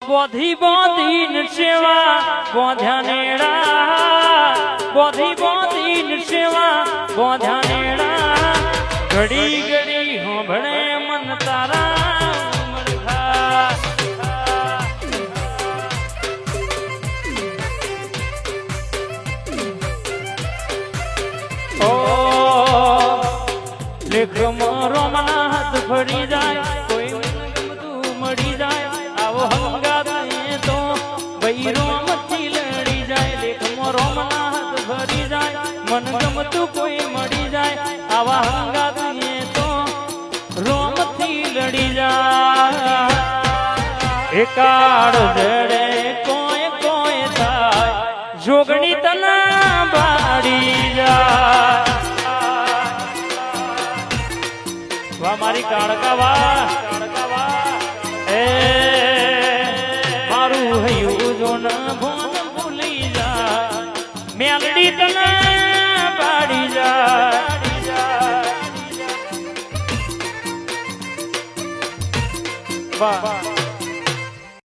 બોધી બોધી સેવા બોધ્યાનેડા બોધી બોધી સેવા બોધ્યાનેડા ઘડી ઘડી હોભળે મન તારા ઉમળખા ઓ લેખમાં રોમના હાથ ફરી જાય કોઈ ગમતું મળી જાય આવો હંગાત તો બૈરો મથી લડી જાય લેખમાં રોમના હાથ ફરી જાય મન ગમતું કોઈ મળી જાય આવા હંગાત તો રોમથી લડી જાય એકાળ જડે કોઈ કોઈ થાય જોગણી તના બાડી જાય વાહ મારી કાળકા વાહ એ મારું હૈયું જો ન ભૂલ ભૂલી જાય મેલડી તને પાડી જાય વાહ